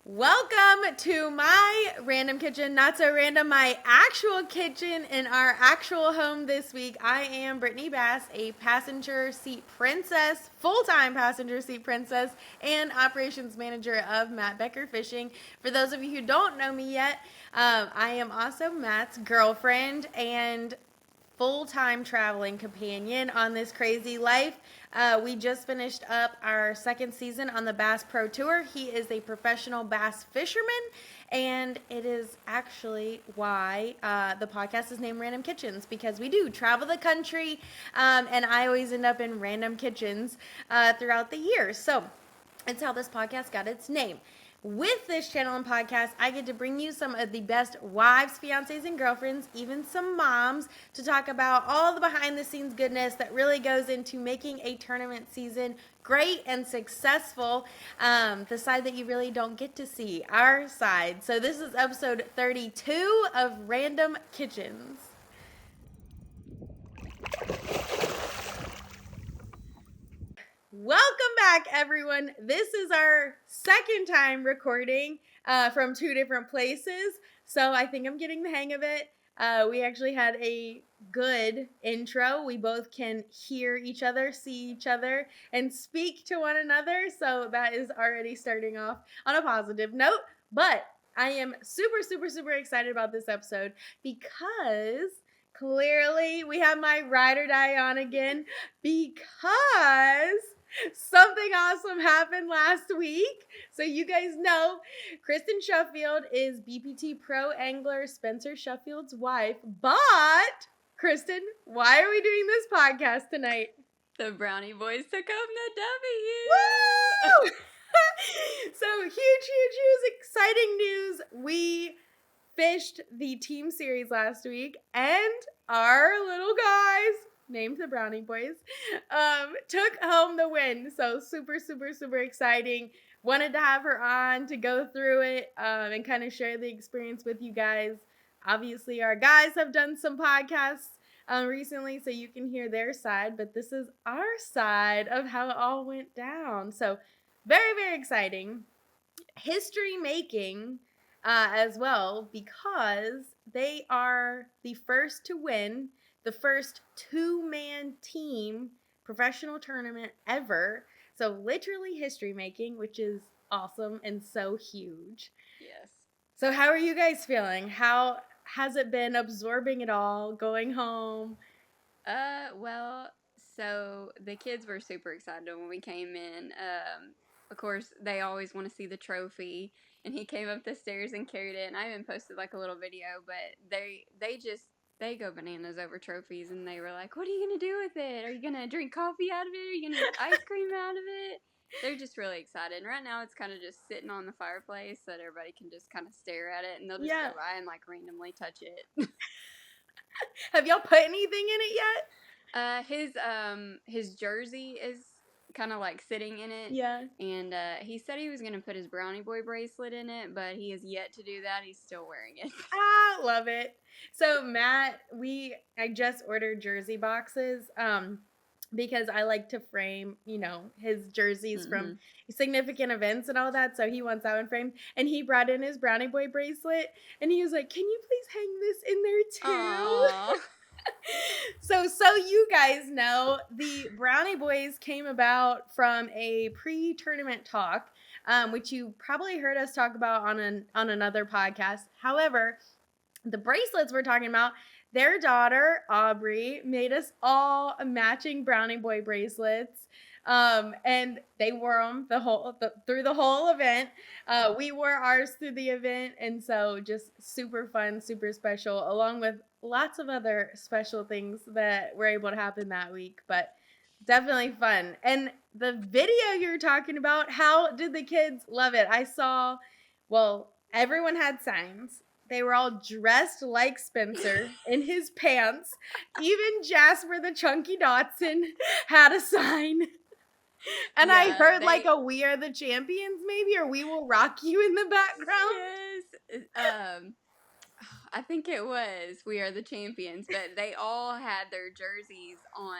Welcome to my random kitchen, not so random, my actual kitchen in our actual home this week. I am Brittany Bass, a passenger seat princess, full-time passenger seat princess, and operations manager of Matt Becker Fishing. For those of you who don't know me yet, I am also Matt's girlfriend and full-time traveling companion on this crazy life. We just finished up our second season on the Bass Pro Tour. He is a professional bass fisherman, and it is actually why the podcast is named Random Kitchens, because we do travel the country, and I always end up in random kitchens throughout the year. So it's how this podcast got its name. With this channel and podcast, I get to bring you some of the best wives, fiancés, and girlfriends, even some moms, to talk about all the behind-the-scenes goodness that really goes into making a tournament season great and successful, the side that you really don't get to see, our side. So this is episode 32 of Random Kitchens. Welcome back, everyone. This is our second time recording from two different places, so I think I'm getting the hang of it. We actually had a good intro. We both can hear each other, see each other, and speak to one another, so that is already starting off on a positive note. But I am super excited about this episode because clearly we have my ride or die on again, because something awesome happened last week. So you guys know Kristin Shuffield is BPT Pro Angler Spencer Shuffield's wife. But Kristin, why are we doing this podcast tonight? The Brownie Boys took home the W. Woo! So huge, exciting news. We fished the team series last week, and our little guys, named the Brownie Boys, took home the win. So super exciting. Wanted to have her on to go through it and kind of share the experience with you guys. Obviously, our guys have done some podcasts recently, so you can hear their side, but this is our side of how it all went down. So very exciting. History making as well, because they are the first to win the first two-man team professional tournament ever. So literally history making, which is awesome and so huge. Yes. So how are you guys feeling? How has it been absorbing it all, going home? Well, so the kids were super excited when we came in. Of course, they always want to see the trophy, and he came up the stairs and carried it, and I even posted like a little video, but they go bananas over trophies, and they were like, what are you going to do with it? Are you going to drink coffee out of it? Are you going to get ice cream out of it? They're just really excited. And right now it's kind of just sitting on the fireplace so that everybody can just kind of stare at it, and they'll just go by and like randomly touch it. Have y'all put anything in it yet? His jersey is kind of like sitting in it. Yeah. And he said he was going to put his Brownie Boy bracelet in it, but he has yet to do that. He's still wearing it. Love it. So Matt, I just ordered jersey boxes because I like to frame, his jerseys from significant events and all that. So he wants that one framed, and he brought in his Brownie Boy bracelet, and he was like, "Can you please hang this in there too?" So you guys know, the Brownie Boys came about from a pre-tournament talk, which you probably heard us talk about on another podcast. However, the bracelets we're talking about, their daughter, Aubrey, made us all matching Brownie Boy bracelets. And they wore them through the whole event. We wore ours through the event. And so just super fun, super special, along with lots of other special things that were able to happen that week. But definitely fun. And the video you're talking about, how did the kids love it? I saw, everyone had signs. They were all dressed like Spencer in his pants. Even Jasper the Chunky Dotson had a sign. And yeah, I heard like a "We Are the Champions" maybe, or "We Will Rock You" in the background. Yes. I think it was "We Are the Champions," but they all had their jerseys on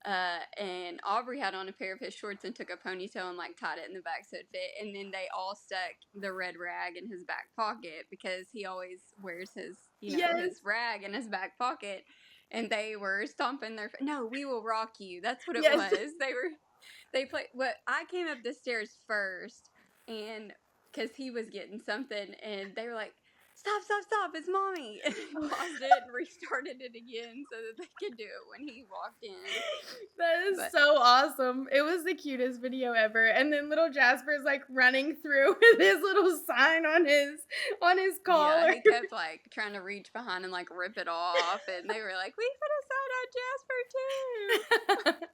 And Aubrey had on a pair of his shorts and took a ponytail and like tied it in the back so it fit. And then they all stuck the red rag in his back pocket because he always wears his, Yes. his rag in his back pocket. And they were stomping their, no, we will rock you. That's what it Yes. was. They played, I came up the stairs first and because he was getting something and they were like, stop, it's mommy. And they paused it and restarted it again so that they could do it when he walked in. That is so awesome. It was the cutest video ever. And then little Jasper's like running through with his little sign on his collar. Yeah, he kept like trying to reach behind and like rip it off. And they were like, we put a sign on Jasper too.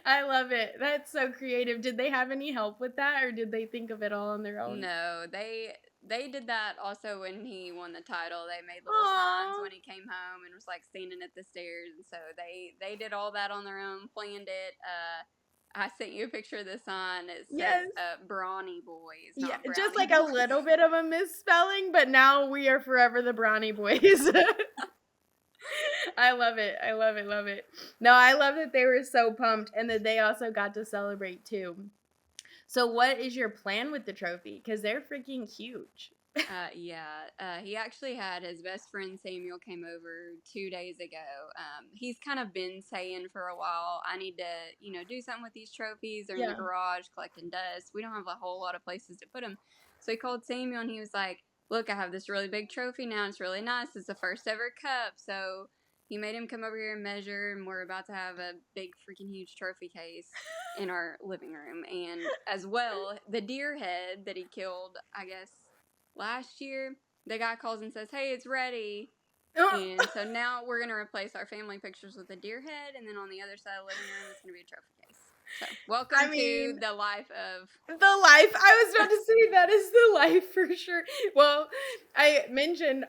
I love it. That's so creative. Did they have any help with that or did they think of it all on their own? No, they did that also when he won the title. They made little signs when he came home and was like standing at the stairs, and so they did all that on their own, planned it. I sent you a picture of the sign. It says Brawny Boys. Not yeah, just like boys. a little bit of a misspelling, but now we are forever the Brawny Boys. I love it. I love it. Love it. No, I love that they were so pumped and that they also got to celebrate too. So what is your plan with the trophy? Because they're freaking huge. He actually had his best friend Samuel came over 2 days ago. He's kind of been saying for a while, I need to, do something with these trophies. They're in the garage collecting dust. We don't have a whole lot of places to put them. So he called Samuel and he was like, look, I have this really big trophy now. It's really nice. It's the first ever cup. So he made him come over here and measure, and we're about to have a big freaking huge trophy case in our living room. And as well, the deer head that he killed, I guess, last year, the guy calls and says, hey, it's ready. And so now we're going to replace our family pictures with a deer head, and then on the other side of the living room, it's going to be a trophy case. So, welcome to the life of... The life. I was about to say that is the life for sure. Well, I mentioned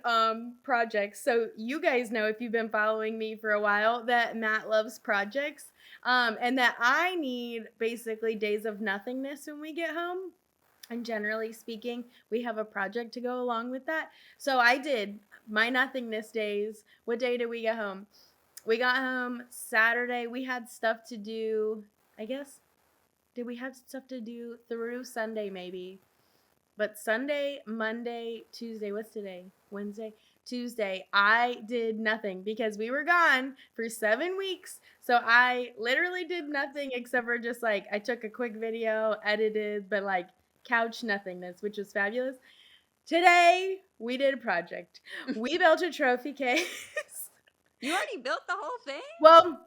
projects. So you guys know, if you've been following me for a while, that Matt loves projects. And that I need basically days of nothingness when we get home. And generally speaking, we have a project to go along with that. So I did my nothingness days. What day did we get home? We got home Saturday. We had stuff to do, I guess. Did we have stuff to do through Sunday maybe? But Sunday, Monday, Tuesday, what's today? Wednesday, Tuesday, I did nothing because we were gone for 7 weeks. So I literally did nothing except for just like, I took a quick video, edited, but like couch nothingness, which was fabulous. Today, we did a project. We built a trophy case. You already built the whole thing? Well,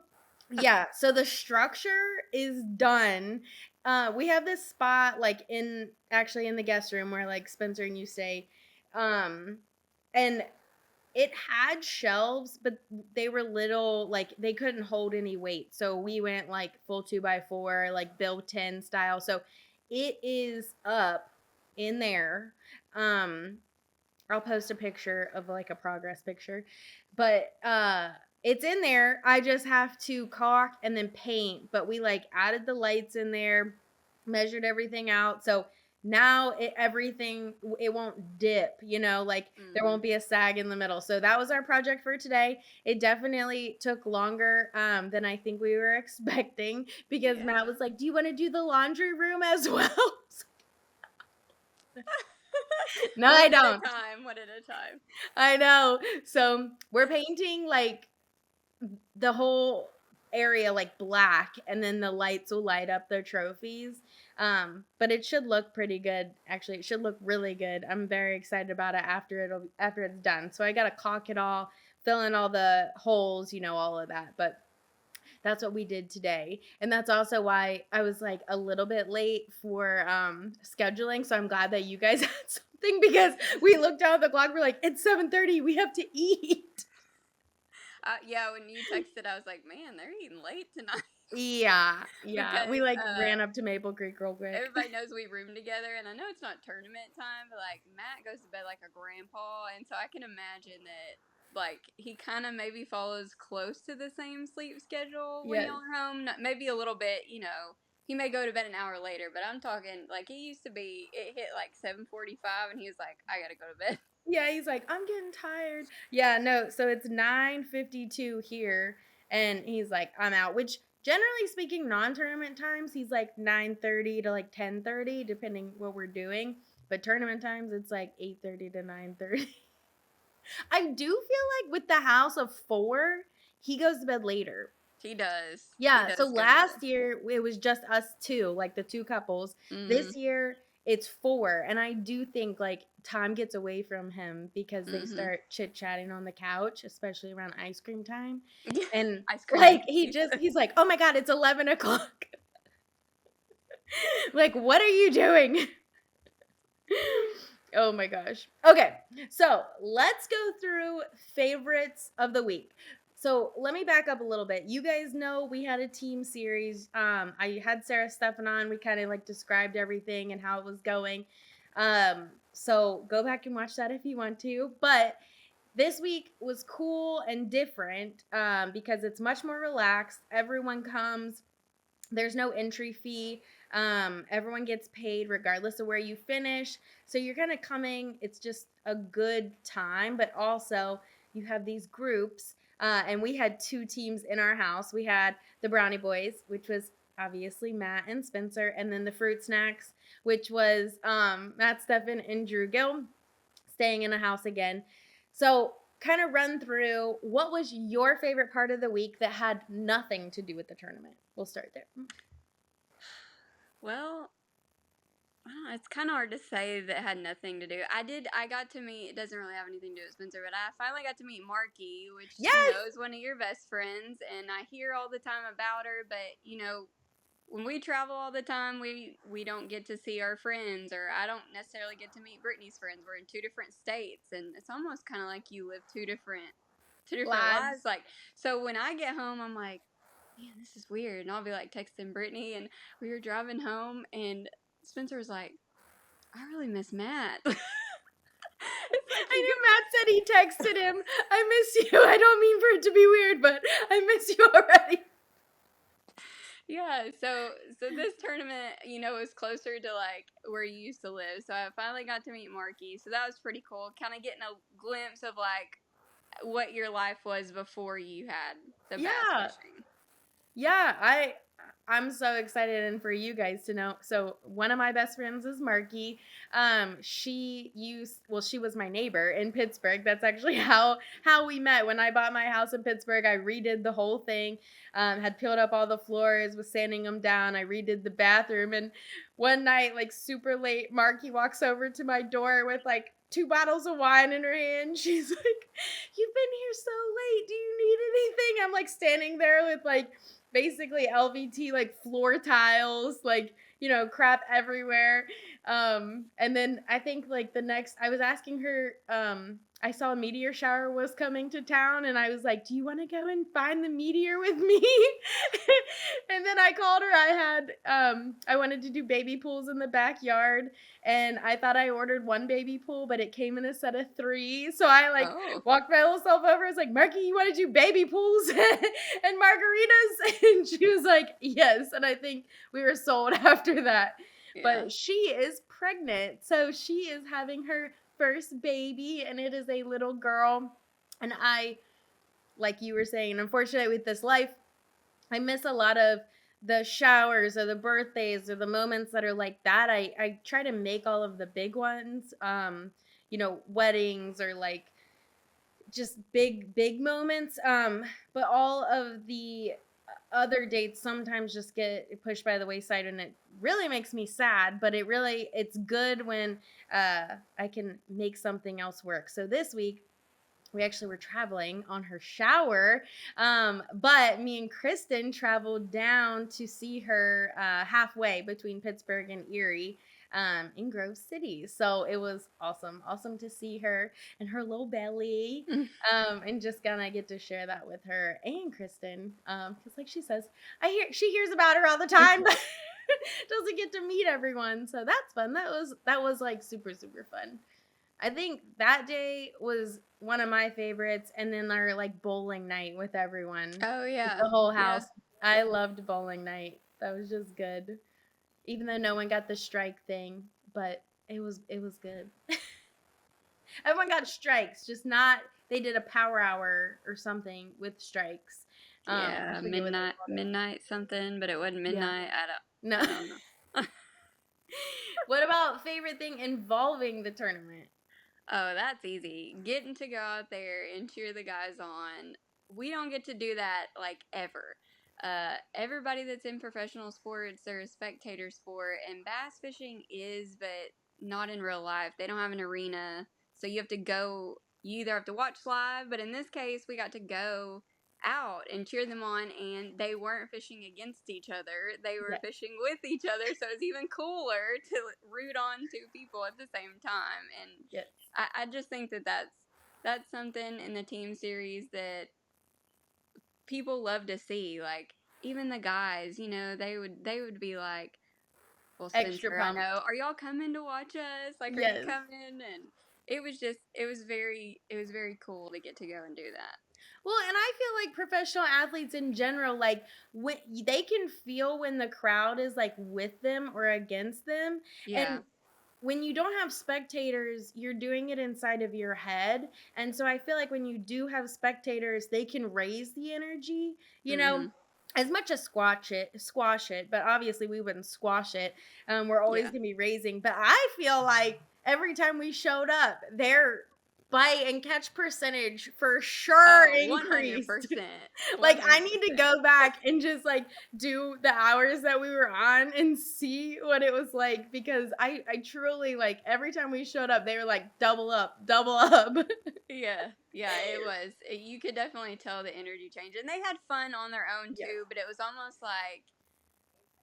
yeah, so the structure is done. We have this spot like in the guest room where like Spencer and you stay. And it had shelves, but they were little, like they couldn't hold any weight. So we went like full 2x4, like built-in style. So it is up in there. I'll post a picture of like a progress picture, but it's in there. I just have to caulk and then paint, but we like added the lights in there, measured everything out. So now it won't dip, there won't be a sag in the middle. So that was our project for today. It definitely took longer than I think we were expecting because Matt was like, do you want to do the laundry room as well? No, I don't. One at a time. I know. So we're painting like the whole area like black, and then the lights will light up their trophies. But it should look pretty good. Actually, it should look really good. I'm very excited about it after it's done. So I gotta caulk it all, fill in all the holes, all of that. But that's what we did today. And that's also why I was like a little bit late for scheduling. So I'm glad that you guys had something because we looked down at the clock. We're like, it's 7:30. We have to eat. When you texted, I was like, man, they're eating late tonight. Yeah. Because, we ran up to Maple Creek real quick. Everybody knows we room together, and I know it's not tournament time, but like Matt goes to bed like a grandpa, and so I can imagine that like he kind of maybe follows close to the same sleep schedule when y'all are home. Maybe a little bit, he may go to bed an hour later, but I'm talking like it used to be. It hit like 7:45, and he was like, I gotta go to bed. Yeah, he's like, I'm getting tired. Yeah, no, so it's 9:52 here, and he's like, I'm out, which Generally speaking, non-tournament times, he's like 9:30 to like 10:30, depending what we're doing. But tournament times, it's like 8:30 to 9:30. I do feel like with the house of 4, he goes to bed later. He does. He Yeah, so does go to bed. last year it was just us 2, like the 2 couples. Mm-hmm. This year it's 4, and I do think like time gets away from him because they Mm-hmm. start chit-chatting on the couch, especially around ice cream time. And Ice cream. like he's like, "Oh my god, it's 11 o'clock." Like, what are you doing? Oh my gosh. Okay, so let's go through favorites of the week. So let me back up a little bit. You guys know we had a team series. I had Sarah Stefan on. We kind of like described everything and how it was going. So go back and watch that if you want to. But this week was cool and different because it's much more relaxed. Everyone comes. There's no entry fee. Everyone gets paid regardless of where you finish. So you're kind of coming. It's just a good time, but also you have these groups. And we had 2 teams in our house. We had the Brownie Boys, which was obviously Matt and Spencer, and then the Fruit Snacks, which was Matt Steffen and Drew Gill, staying in a house again. So kind of run through what was your favorite part of the week that had nothing to do with the tournament. We'll start there. Well, it's kind of hard to say that had nothing to do. I got to meet, it doesn't really have anything to do with Spencer, but I finally got to meet Marky, which, Yes! is one of your best friends, and I hear all the time about her, but, when we travel all the time, we don't get to see our friends, or I don't necessarily get to meet Brittany's friends. We're in 2 different states, and it's almost kind of like you live two different lives. Like, so when I get home, I'm like, man, this is weird, and I'll be like texting Brittany, and we were driving home, and Spencer was like, I really miss Matt. It's like I knew Matt said he texted him, I miss you. I don't mean for it to be weird, but I miss you already. Yeah, so this tournament, is closer to like where you used to live. So I finally got to meet Marky. So that was pretty cool. Kind of getting a glimpse of like what your life was before you had the bass fishing. Yeah, I'm so excited, and for you guys to know. So one of my best friends is Marky. She was my neighbor in Pittsburgh. That's actually how we met. When I bought my house in Pittsburgh, I redid the whole thing. Had peeled up all the floors, was sanding them down. I redid the bathroom, and one night, like super late, Marky walks over to my door with like 2 bottles of wine in her hand. She's like, "You've been here so late. Do you need anything?" I'm like standing there with like basically LVT like floor tiles, like, crap everywhere. And then I think like I was asking her, I saw a meteor shower was coming to town, and I was like, "Do you want to go and find the meteor with me?" And then I called her. I wanted to do baby pools in the backyard, and I thought I ordered 1 baby pool, but it came in a set of 3. So I like walked my little self over. I was like, "Marky, you want to do baby pools and margaritas?" And she was like, "Yes." And I think we were sold after that. Yeah. But she is pregnant, so she is having her first baby, and it is a little girl. And I, like you were saying, unfortunately with this life, I miss a lot of the showers or the birthdays or the moments that are like that. I try to make all of the big ones, weddings or like just big moments. But all of the other dates sometimes just get pushed by the wayside, and it really makes me sad, but it's good when I can make something else work. So this week we actually were traveling on her shower, but me and Kristin traveled down to see her halfway between Pittsburgh and Erie, in Grove City. So it was awesome to see her and her little belly, and just gonna get to share that with her and Kristin, because like she says, she hears about her all the time, but doesn't get to meet everyone. So that's fun. That was like super fun. I think that day was one of my favorites, and then our like bowling night with everyone. Oh yeah, with the whole house. Yeah. I loved bowling night. That was just good, even though no one got the strike thing, but it was good. Everyone got strikes, just not. They did a power hour or something with strikes. Yeah, I forget what they called it. midnight something, but it wasn't Yeah. midnight. No. I don't know. What about favorite thing involving the tournament? Oh, that's easy. Getting to go out there and cheer the guys on. We don't get to do that like ever. Everybody that's in professional sports, they're a spectator sport, and bass fishing is, but not in real life. They don't have an arena, so you have to go. You either have to watch live, but in this case, we got to go out and cheer them on, and they weren't fishing against each other. They were Yes. fishing with each other, so it's even cooler to root on two people at the same time. And Yes. I just think that that's something in the team series that people love to see. Like even the guys, they would be like, "Well, Extra Spencer, I pumped. know. Are y'all coming to watch us? Like, are you Yes. coming?" And it was very cool to get to go and do that. Well, and I feel like professional athletes in general, like when they can feel when the crowd is like with them or against them, Yeah. and when you don't have spectators, you're doing it inside of your head. And so I feel like when you do have spectators, they can raise the energy, Mhm. as much as squash it, but obviously we wouldn't squash it. We're always Yeah. gonna be raising. But I feel like every time we showed up, their bite and catch percentage for sure Oh, increased. 100%. Like I need to 100%. go back and just like do the hours that we were on and see what it was like, because I truly, like, every time we showed up they were like double up, double up. Yeah, yeah, it was. You could definitely tell the energy change, and they had fun on their own Yes. too. But it was almost like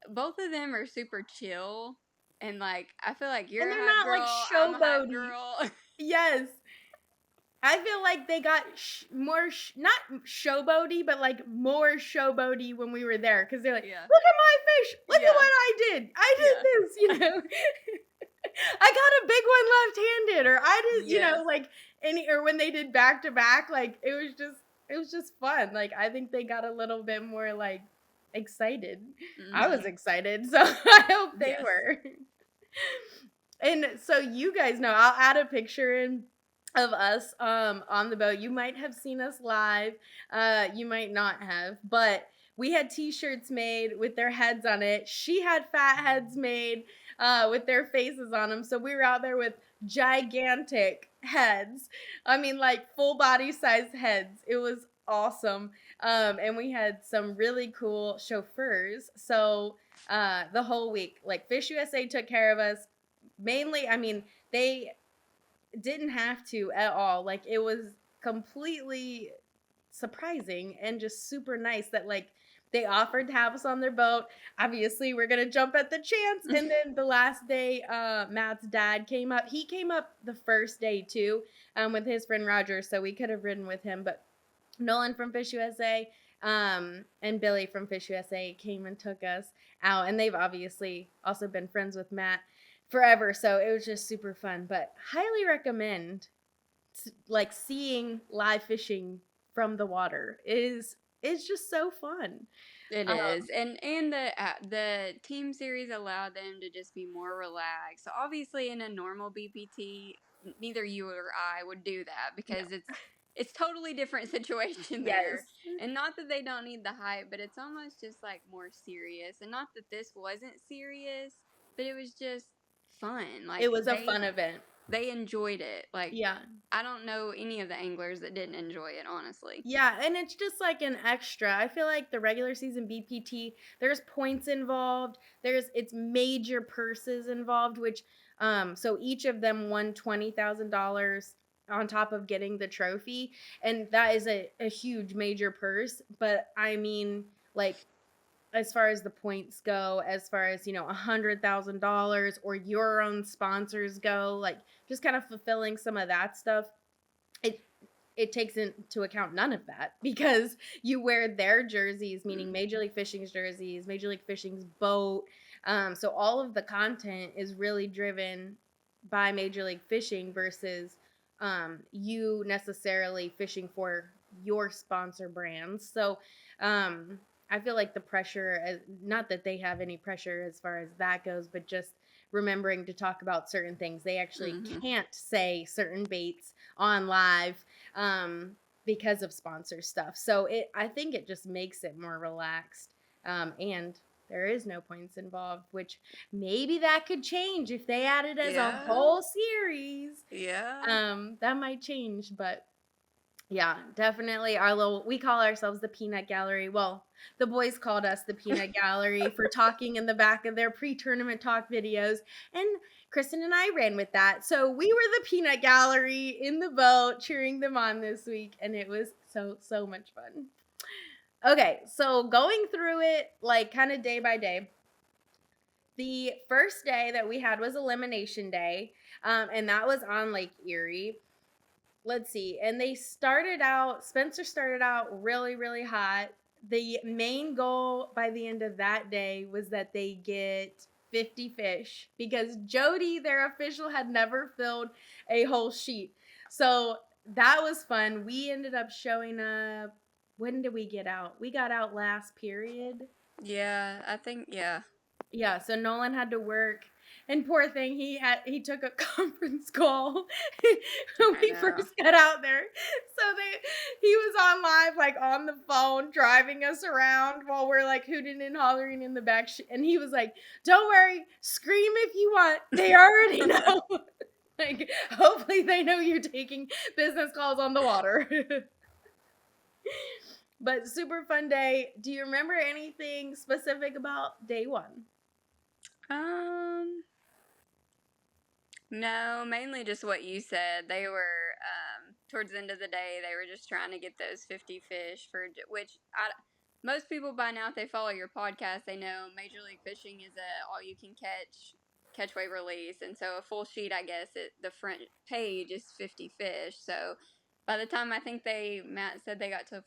both of them are super chill, and like I feel like And you're a they're hype not like girl, I'm a hype showboaty. girl. Yes. I feel like they got more, not showboaty, but like more showboaty when we were there, because they're like, Yeah, look at my fish, look at yeah, what I did. I yeah, did this. I got a big one left-handed, or I did, yes. like or when they did back to back, like it was just fun. Like I think they got a little bit more like excited. I was Mhm. excited, so I hope they Yes. were. And so you guys know, I'll add a picture in of us on the boat. You might have seen us live. You might not have, but we had t-shirts made with their heads on it. She had fat heads made with their faces on them. So we were out there with gigantic heads. I mean, like full body size heads. It was awesome. And we had some really cool chauffeurs. So the whole week, like Fish USA took care of us. Mainly, I mean, they didn't have to at all. Like it was completely surprising and just super nice that like they offered to have us on their boat. Obviously, we're gonna jump at the chance. And then the last day, Matt's dad came up. He came up the first day too, with his friend Roger, so we could have ridden with him. But Nolan from Fish USA, and Billy from Fish USA came and took us out, and they've obviously also been friends with Matt forever, so it was just super fun. But highly recommend like seeing live fishing from the water is just so fun. It Um, is, and the team series allowed them to just be more relaxed. So obviously, in a normal BPT, neither you or I would do that no. because it's totally different situation there. Yes. And not that they don't need the hype, but it's almost just like more serious. And not that this wasn't serious, but it was just fun. It Like was a fun event. they enjoyed it. Like Yeah. I don't know any of the anglers that didn't enjoy it, honestly. Yeah, and it's just like an extra. I feel like the regular season BPT, there's points involved. It's major purses involved, which so each of them won $20,000 on top of getting the trophy, and that is a huge major purse. But I mean, like as far as the points go, as far as $100,000 or your own sponsors go, like just kind of fulfilling some of that stuff, it it takes into account none of that, because you wear their jerseys, meaning Mm. Major League Fishing's jerseys, Major League Fishing's boat. So all of the content is really driven by Major League Fishing versus you necessarily fishing for your sponsor brands. So I feel like the pressure, not that they have any pressure as far as that goes, but just remembering to talk about certain things. They actually Mhm. can't say certain baits on live, because of sponsor stuff. So I think it just makes it more relaxed. And there is no points involved, which maybe that could change if they add it as a Yeah. whole series. Yeah. That might change, but yeah, definitely we call ourselves the Peanut Gallery. Well, the boys called us the Peanut Gallery for talking in the back of their pre-tournament talk videos. And Kristin and I ran with that. So we were the Peanut Gallery in the boat cheering them on this week. And it was so much fun. Okay, so going through it like kind of day by day. The first day that we had was elimination day. And that was on Lake Erie. Let's see. And Spencer started out really, really hot. The main goal by the end of that day was that they get 50 fish because Jody, their official, had never filled a whole sheet. So that was fun. We ended up showing up. When did we get out? We got out last period. Yeah, I think, yeah. Yeah, so Nolan had to work, and poor thing, he took a conference call when we first got out there. So he was on live, like on the phone, driving us around while we're like hooting and hollering in the back, and he was like, "Don't worry, scream if you want. They already know." Like, hopefully they know you're taking business calls on the water. But super fun day. Do you remember anything specific about day one? No, mainly just what you said. They were, towards the end of the day, they were just trying to get those 50 fish most people by now, if they follow your podcast, they know Major League Fishing is a all you can catch, weight, release. And so a full sheet, I guess, the front page is 50 fish. So by the time I think Matt said they got to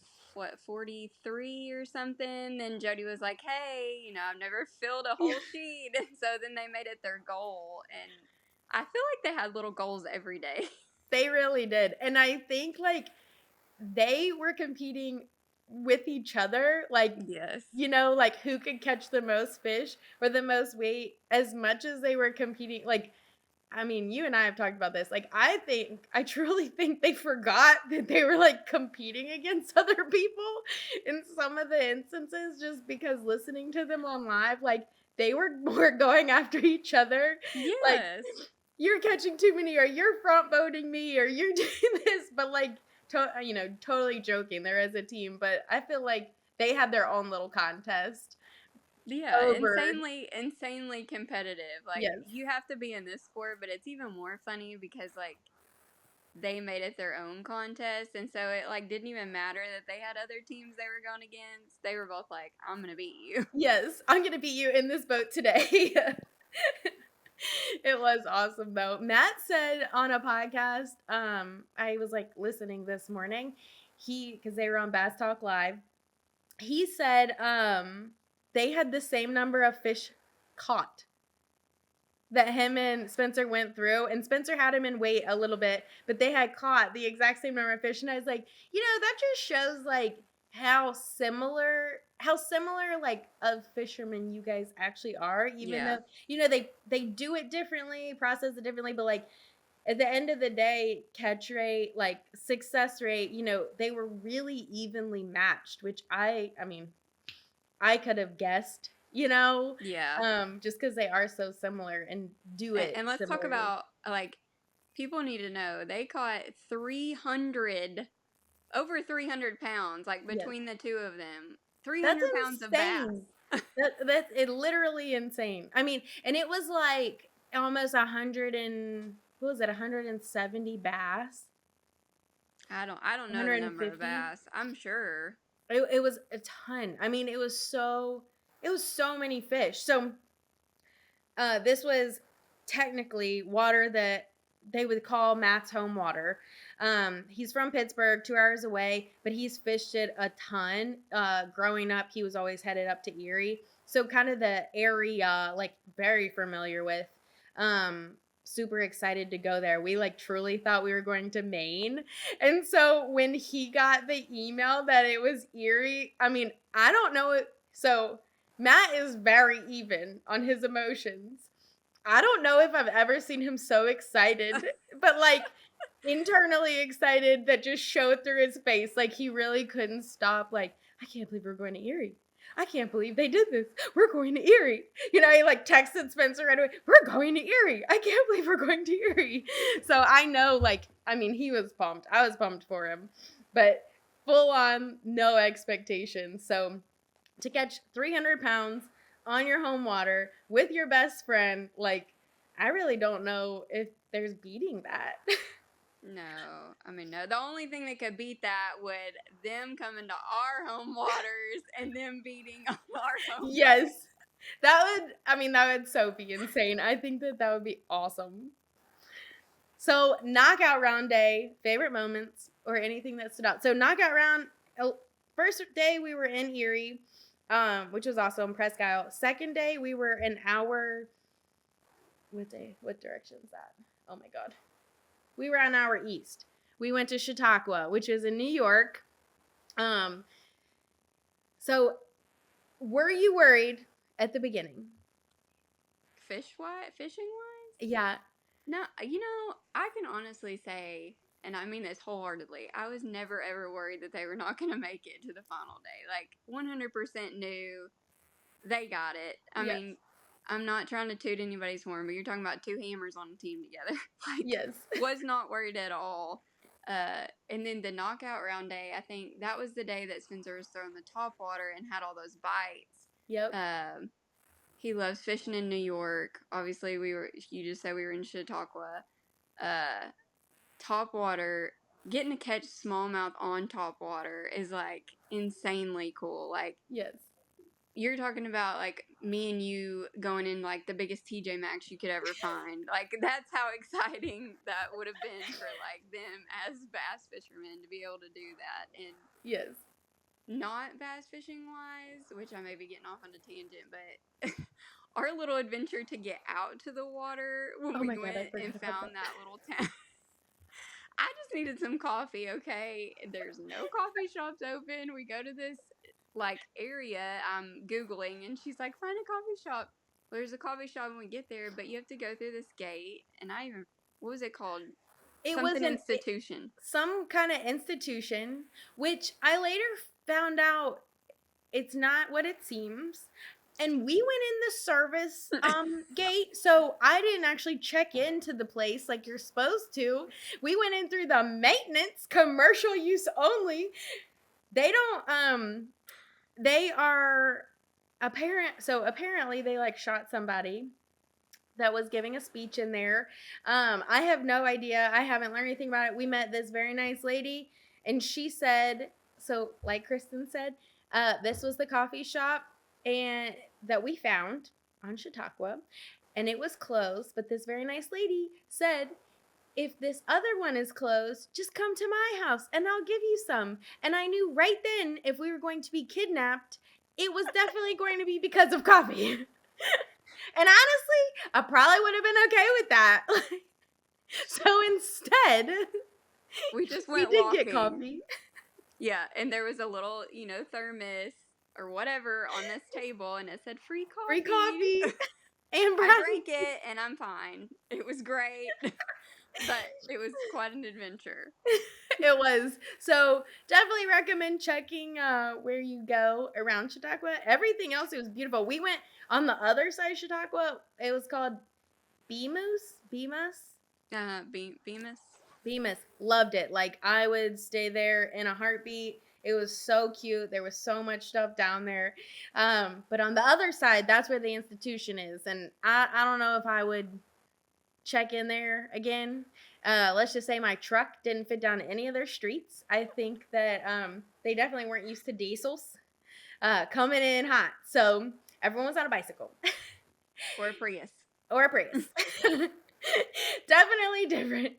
43 or something, then Jody was like, "Hey, I've never filled a whole sheet." And so then they made it their goal. And I feel like they had little goals every day. They really did. And I think like they were competing with each other, like, Yes. like who could catch the most fish or the most weight, as much as they were competing. Like, I mean, you and I have talked about this. Like, I truly think they forgot that they were like competing against other people in some of the instances, just because listening to them on live, like they were more going after each other. Yes. Like, you're catching too many, or you're front boating me, or you're doing this, but like, totally joking. They're as a team, but I feel like they had their own little contest. Yeah, insanely competitive. Like, Yes. you have to be in this sport, but it's even more funny because like they made it their own contest, and so it like didn't even matter that they had other teams they were going against. They were both like, "I'm gonna beat you." Yes, I'm gonna beat you in this boat today. It was awesome though. Matt said on a podcast, I was like listening this morning, because they were on Bass Talk Live. He said they had the same number of fish caught that him and Spencer went through, and Spencer had him in weight a little bit, but they had caught the exact same number of fish. And I was like, that just shows like how similar like of fishermen you guys actually are, even though they do it differently, process it differently, but like at the end of the day, catch rate, like success rate, they were really evenly matched, which I mean, I could have guessed, Yeah. just because they are so similar and do it. And let's talk similarly. about like people need to know they caught over 300 pounds, like between the two of them. 300 pounds of bass. That's literally insane. I mean, and it was like almost 170 bass. I don't know the number of bass. I'm sure. It was a ton. I mean, it was so many fish. So this was technically water that they would call Matt's home water. He's from Pittsburgh, 2 hours away, but he's fished it a ton. Growing up, he was always headed up to Erie. So kind of the area, like very familiar with. Super excited to go there. We like truly thought we were going to Maine. And so when he got the email that it was Erie, I mean, I don't know. So Matt is very even on his emotions. I don't know if I've ever seen him so excited, but like internally excited that just showed through his face. Like, he really couldn't stop. Like, I can't believe we're going to Erie. I can't believe they did this. We're going to Erie. You know, he like texted Spencer right away. We're going to Erie. I can't believe we're going to Erie. So I know, like, I mean, he was pumped. I was pumped for him, but full on no expectations. So to catch 300 pounds on your home water with your best friend, like, I really don't know if there's beating that. No, I mean, no. The only thing that could beat that would them coming to our home waters and them beating on our home Yes. waters. That would so be insane. I think that would be awesome. So, knockout round day, favorite moments or anything that stood out. So, knockout round, first day we were in Erie, which was awesome, Presque Isle. Second day we were an hour, what direction is that? Oh my God. We were an hour east. We went to Chautauqua, which is in New York. So were you worried at the beginning? Fishing wise? Yeah. No, you know, I can honestly say, and I mean this wholeheartedly, I was never ever worried that they were not going to make it to the final day. Like, 100% knew they got it. I Yes. mean, I'm not trying to toot anybody's horn, but you're talking about two hammers on a team together. Like, Yes. was not worried at all. And then the knockout round day, I think that was the day that Spencer was throwing the top water and had all those bites. Yep. He loves fishing in New York. Obviously, you just said we were in Chautauqua. Top water, getting to catch smallmouth on top water is like insanely cool. Like, yes. You're talking about like me and you going in like the biggest TJ Maxx you could ever find. Like, that's how exciting that would have been for like them as bass fishermen to be able to do that. And yes, not bass fishing wise, which I may be getting off on a tangent, but our little adventure to get out to the water when we went and found that little town. I just needed some coffee, okay? There's no coffee shops open. We go to this like area I'm Googling, and she's like, find a coffee shop. Well, there's a coffee shop when we get there, but you have to go through this gate. And what was it called? It was an institution. Some kind of institution, which I later found out it's not what it seems. And we went in the service gate, so I didn't actually check into the place like you're supposed to. We went in through the maintenance, commercial use only. They don't, they are apparently they like shot somebody that was giving a speech in there. I have no idea. I haven't learned anything about it. We met this very nice lady, and she said, so like Kristin said, this was the coffee shop and that we found on Chautauqua, and it was closed, but this very nice lady said, if this other one is closed, just come to my house and I'll give you some. And I knew right then if we were going to be kidnapped, it was definitely going to be because of coffee. And honestly, I probably would have been okay with that. So instead, we just went we did walking. Get coffee. Yeah, and there was a little, thermos or whatever on this table, and it said free coffee. Free coffee. And brownies. I drank it, and I'm fine. It was great. But it was quite an adventure. It was. So definitely recommend checking where you go around Chautauqua. Everything else, it was beautiful. We went on the other side of Chautauqua. It was called Bemus. Bemus. Loved it. Like, I would stay there in a heartbeat. It was so cute. There was so much stuff down there. But on the other side, that's where the institution is. And I don't know if I would check in there again. Let's just say my truck didn't fit down any of their streets. I think that they definitely weren't used to diesels coming in hot. So everyone was on a bicycle. Or a Prius. Definitely different.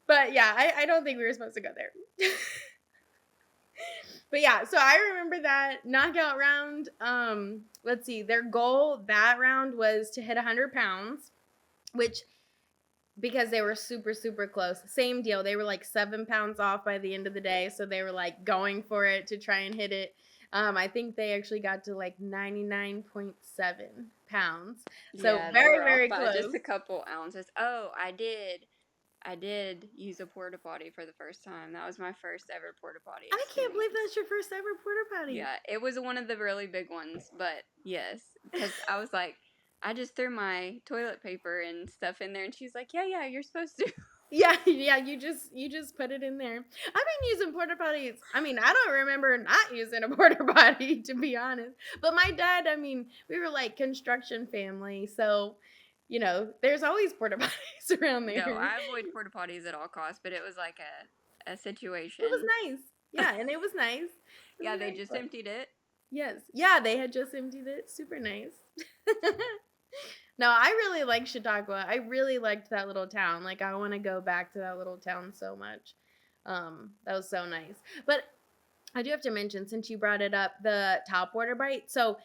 But yeah, I don't think we were supposed to go there. But yeah, so I remember that knockout round. Let's see, their goal that round was to hit 100 pounds, which, because they were super, super close. Same deal. They were like 7 pounds off by the end of the day. So they were like going for it to try and hit it. I think they actually got to like 99.7 pounds. So yeah, very, very close. Just a couple ounces. Oh, I did I did use a porta potty for the first time. That was my first ever porta potty I can't believe experience. that's your first ever porta potty. Yeah, it was one of the really big ones, but yes, because I was like, I just threw my toilet paper and stuff in there, and she's like, yeah, you're supposed to. Yeah, you just put it in there. I've been using porta potties. I mean, I don't remember not using a porta potty, to be honest. But my dad, I mean, we were like construction family, so there's always porta potties around there. No, I avoid porta potties at all costs, but it was like a situation. It was nice. Yeah, and it was nice. Yeah, they just emptied it. Yes. Yeah, they had just emptied it. Super nice. No, I really like Chautauqua. I really liked that little town. Like, I want to go back to that little town so much. That was so nice. But I do have to mention, since you brought it up, the topwater bite. So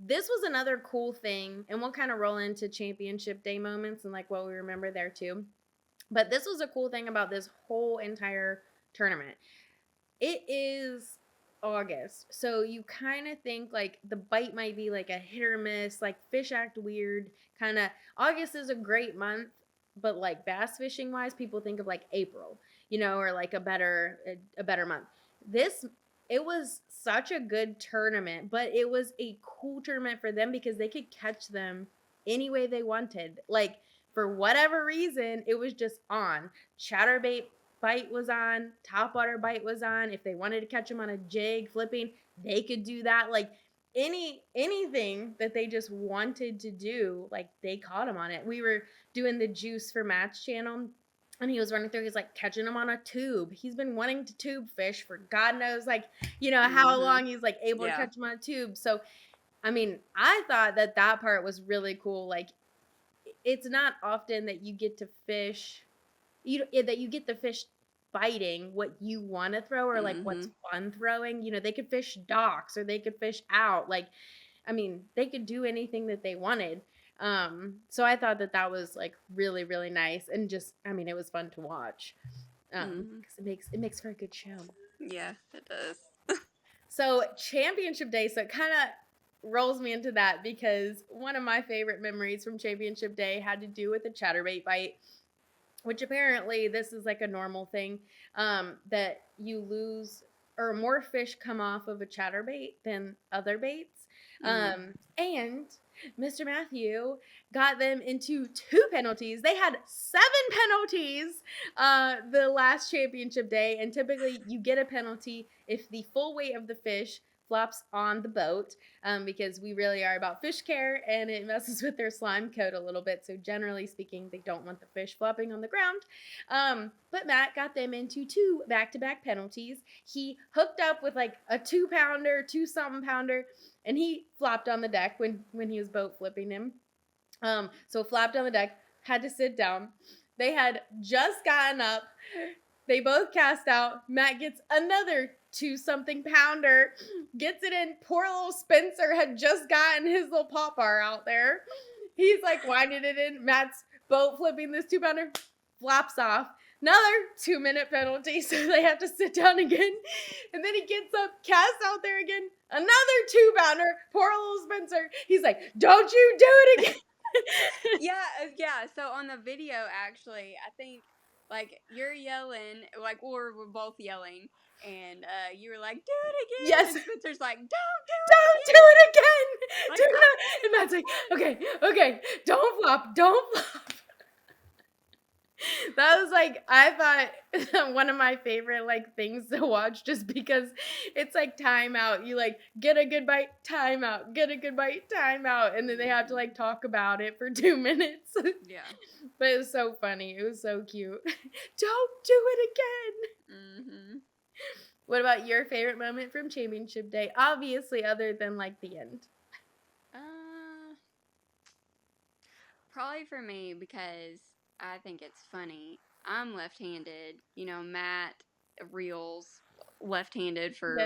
this was another cool thing, and we'll kind of roll into championship day moments and like what we remember there too. But this was a cool thing about this whole entire tournament. It is August, so you kind of think like the bite might be like a hit or miss, like fish act weird kind of. August is a great month, but like bass fishing wise, people think of like April, or like a better month. It was such a good tournament, but it was a cool tournament for them because they could catch them any way they wanted. Like, for whatever reason, it was just on. Chatterbait bite was on, topwater bite was on. If they wanted to catch them on a jig flipping, they could do that. Like, anything that they just wanted to do, like, they caught them on it. We were doing the Juice for Match channel, and he was running through, he's like catching them on a tube. He's been wanting to tube fish for God knows, like, how long he's like able to catch them on a tube. So, I mean, I thought that part was really cool. Like, it's not often that you get to fish, that you get the fish biting what you want to throw, or like what's fun throwing. They could fish docks, or they could fish out. Like, I mean, they could do anything that they wanted. So I thought that was like really, really nice, and just, I mean, it was fun to watch. Because it makes for a good show. Yeah, it does. So championship day, so it kind of rolls me into that, because one of my favorite memories from championship day had to do with the chatterbait bite, which apparently this is like a normal thing, that you lose or more fish come off of a chatterbait than other baits. And Mr. Matthew got them into 2 penalties. They had 7 penalties the last championship day, and typically you get a penalty if the full weight of the fish flops on the boat, because we really are about fish care, and it messes with their slime coat a little bit. So generally speaking, they don't want the fish flopping on the ground. But Matt got them into 2 back-to-back penalties. He hooked up with like a 2-pounder, 2-something pounder, and he flopped on the deck when he was boat flipping him. So flopped on the deck, had to sit down. They had just gotten up. They both cast out. Matt gets another 2-something pounder, gets it in. Poor little Spencer had just gotten his little pop-bar out there. He's like winding it in. Matt's boat flipping this 2-pounder, flops off. Another 2-minute penalty, so they have to sit down again. And then he gets up, casts out there again. Another 2-pounder. Poor little Spencer. He's like, don't you do it again. Yeah. So on the video, actually, I think, like, you're yelling, like, we're both yelling, and you were like, do it again. Yes. And Spencer's like, don't do it again. Do not. And Matt's like, okay, don't flop. That was like, I thought one of my favorite like things to watch, just because it's like timeout. You like get a good bite, timeout, get a good bite, timeout, and then they have to like talk about it for 2 minutes. Yeah. But it was so funny. It was so cute. Don't do it again. What about your favorite moment from championship day? Obviously, other than like the end. Probably for me, because I think it's funny. I'm left-handed. Matt reels left-handed for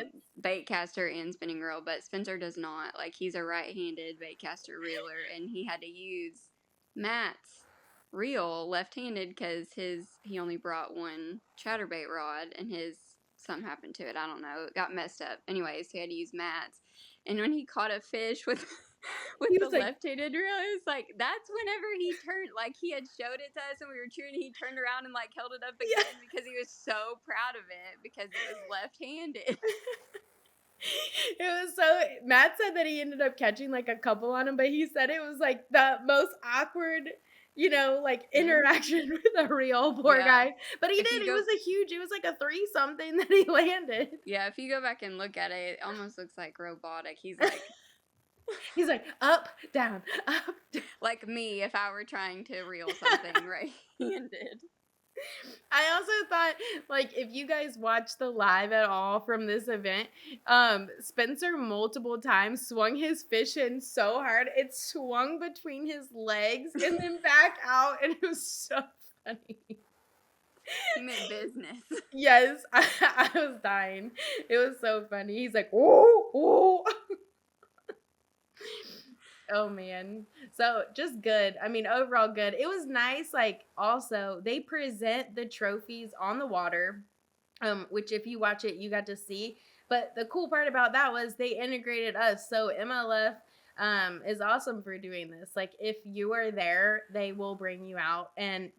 bait caster and spinning reel, but Spencer does not. Like, he's a right-handed bait caster reeler, and he had to use Matt's reel left-handed because he only brought 1 chatterbait rod, and something happened to it. I don't know. It got messed up. Anyways, he had to use Matt's. And when he caught a fish with with He the was like, left-handed reel. It was like, that's whenever he turned, like he had showed it to us and we were cheering, he turned around and like held it up yeah. again because he was so proud of it because it was left-handed. It was so Matt said that he ended up catching like a couple on him, but he said it was like the most awkward, like interaction with a reel, poor Yeah. guy. But he If did. you It go, was it was like a 3 something that he landed. yeah, if you go back and look at it, it almost looks like robotic. He's like, He's like up, down, up, down. like me if I were trying to reel something right-handed. I also thought, like, if you guys watched the live at all from this event, Spencer multiple times swung his fish in so hard it swung between his legs and then back out, and it was so funny. He meant business. Yes, I was dying. It was so funny. He's like, "Ooh, ooh." Oh man. So just good. I mean, overall good. It was nice. Like also they present the trophies on the water, which if you watch it, you got to see. But the cool part about that was they integrated us. So MLF is awesome for doing this. Like if you are there, they will bring you out. And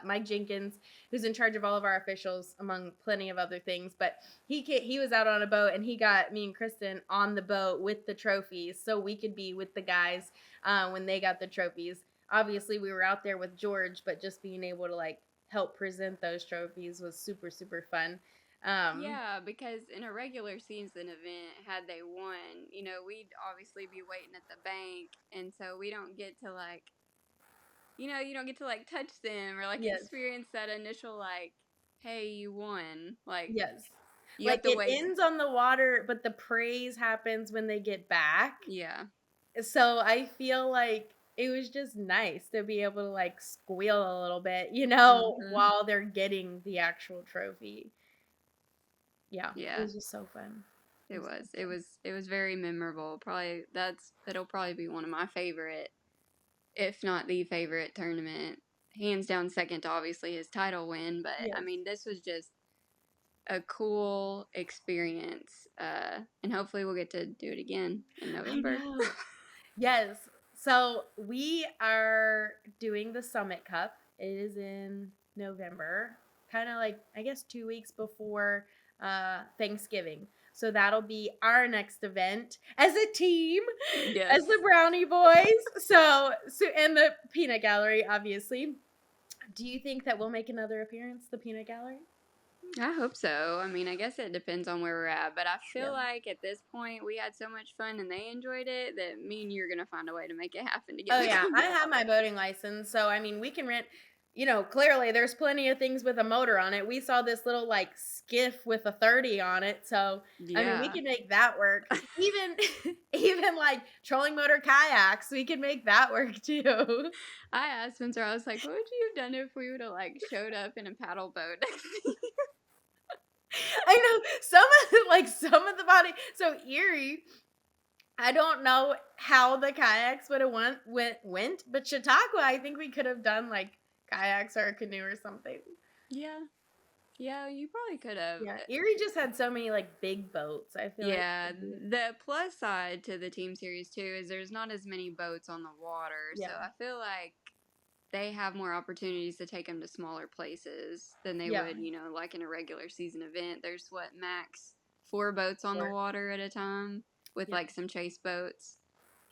Mike Jenkins, who's in charge of all of our officials, among plenty of other things, but he was out on a boat and he got me and Kristin on the boat with the trophies, so we could be with the guys when they got the trophies. Obviously, we were out there with George, but just being able to like help present those trophies was super super fun. Yeah, because in a regular season event, had they won, we'd obviously be waiting at the bank, and so we don't get to like, you don't get to like touch them or like Yes. experience that initial like, hey, you won. Like Yes. you Like have to it wait. ends on the water, but the praise happens when they get back. Yeah. So I feel like it was just nice to be able to like squeal a little bit, while they're getting the actual trophy. Yeah, it Yeah. was just so fun. It So was. It fun. was. It was very memorable. Probably that'll probably be one of my favorite, if not the favorite tournament. Hands down, second to obviously his title win. But Yes. I mean, this was just a cool experience, and hopefully we'll get to do it again in November. I know. Yes. So we are doing the Summit Cup. It is in November, kind of like I guess 2 weeks before Thanksgiving. So that'll be our next event as a team, Yes. as the Brownie Boys. So and the Peanut Gallery, obviously. Do you think that we'll make another appearance, the Peanut Gallery? I hope so. I mean, I guess it depends on where we're at, but I feel Yeah. like at this point we had so much fun and they enjoyed it that me and you're gonna find a way to make it happen together. Oh yeah, I have my boating license, so I mean, we can rent. Clearly there's plenty of things with a motor on it. We saw this little like skiff with a 30 on it, so I mean, we Yeah. can make that work. Even even like trolling motor kayaks, we can make that work too. I asked Spencer, I was like, what would you have done if we would have like showed up in a paddle boat next to you? I know some of the body. So Erie, I don't know how the kayaks would have went, but Chautauqua, I think we could have done like kayaks or a canoe or something. Yeah. Yeah, you probably could have. Yeah, Erie just had so many like big boats. I feel Yeah, like the plus side to the team series too is there's not as many boats on the water, so yeah, I feel like they have more opportunities to take them to smaller places than they yeah, would, like in a regular season event. There's max 4 boats on the or water at a time with yeah, like some chase boats.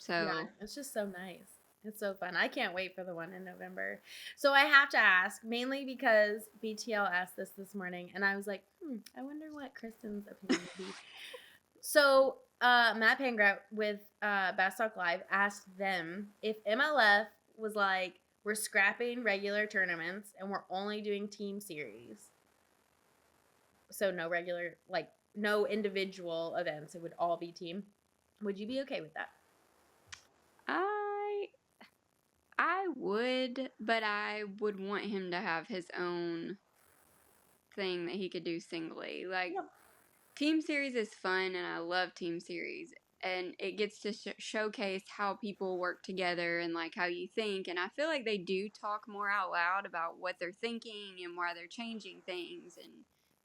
yeah. So, It's just so nice. It's so fun. I can't wait for the one in November. So I have to ask, mainly because BTL asked this morning, and I was like, I wonder what Kristen's opinion would be. So Matt Pangrat with Bass Talk Live asked them if MLF was like, we're scrapping regular tournaments and we're only doing team series. So no regular, like no individual events. It would all be team. Would you be okay with that? I would, but I would want him to have his own thing that he could do singly. Like, Yeah. team series is fun, and I love team series. And it gets to showcase how people work together and like how you think. And I feel like they do talk more out loud about what they're thinking and why they're changing things. And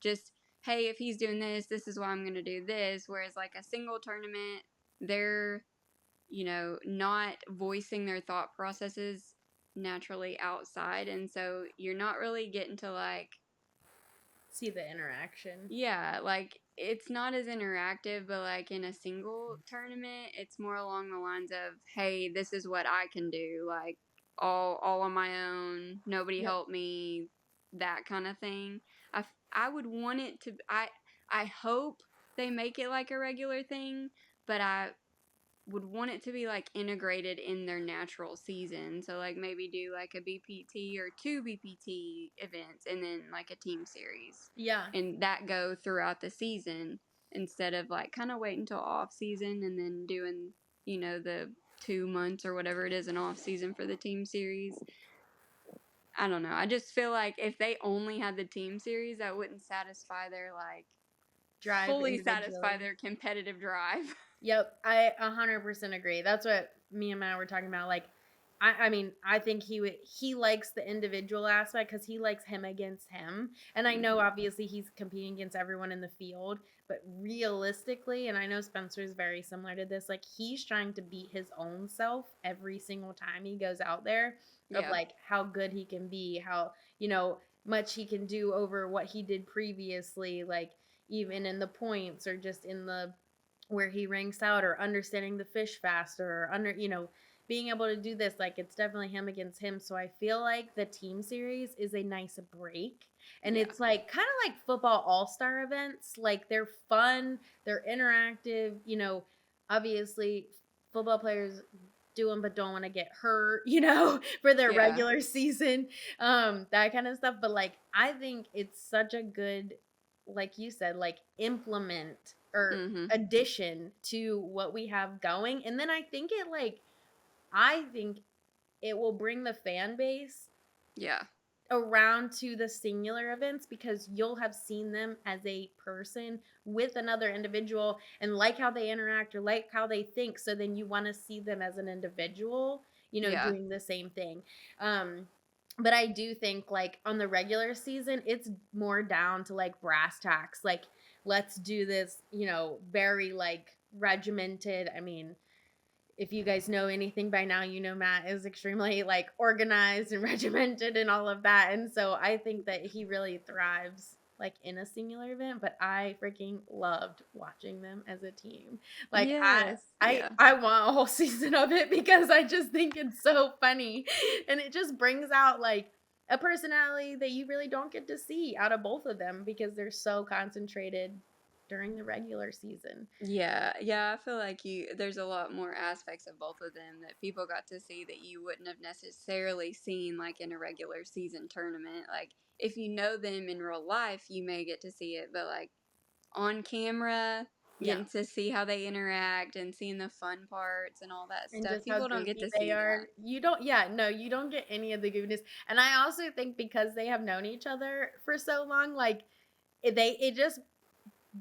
just, hey, if he's doing this, this is why I'm going to do this. Whereas like a single tournament, they're not voicing their thought processes naturally outside. And so you're not really getting to like see the interaction. Yeah, like it's not as interactive, but like in a single tournament, it's more along the lines of, "Hey, this is what I can do, like all on my own. Nobody Yep. help me." That kind of thing. I would want it to I hope they make it like a regular thing, but I would want it to be like integrated in their natural season. So like maybe do like a BPT or two BPT events and then like a team series. Yeah. And that go throughout the season instead of like kind of wait until off season and then doing, the 2 months or whatever it is an off season for the team series. I don't know. I just feel like if they only had the team series, that wouldn't satisfy their like Drive fully individually. satisfy their competitive drive. Yep, I 100% agree. That's what me and Matt were talking about. Like, I mean, I think he likes the individual aspect because he likes him against him. And I know obviously he's competing against everyone in the field, but realistically, and I know Spencer's very similar to this, like he's trying to beat his own self every single time he goes out there of like how good he can be, how, much he can do over what he did previously, like even in the points or just in the where he ranks out or understanding the fish faster or being able to do this. Like it's definitely him against him. So I feel like the team series is a nice break, and it's like kind of like football all-star events. Like they're fun, they're interactive, obviously football players do them but don't want to get hurt, for their regular season, that kind of stuff. But like I think it's such a good, like you said, like implement or addition to what we have going. And then I think it will bring the fan base around to the singular events because you'll have seen them as a person with another individual and like how they interact or like how they think. So then you want to see them as an individual, doing the same thing. But I do think like on the regular season, it's more down to like brass tacks. Like, let's do this, very like regimented. I mean, if you guys know anything by now, Matt is extremely like organized and regimented and all of that. And so I think that he really thrives like in a singular event, but I freaking loved watching them as a team. Like I want a whole season of it because I just think it's so funny and it just brings out like a personality that you really don't get to see out of both of them because they're so concentrated during the regular season. Yeah, I feel like there's a lot more aspects of both of them that people got to see that you wouldn't have necessarily seen like in a regular season tournament. Like if you know them in real life, you may get to see it, but like on camera, getting to see how they interact and seeing the fun parts and all that and stuff. just People how don't get goofy to they see are. that. You don't get any of the goofiness. And I also think because they have known each other for so long, like it just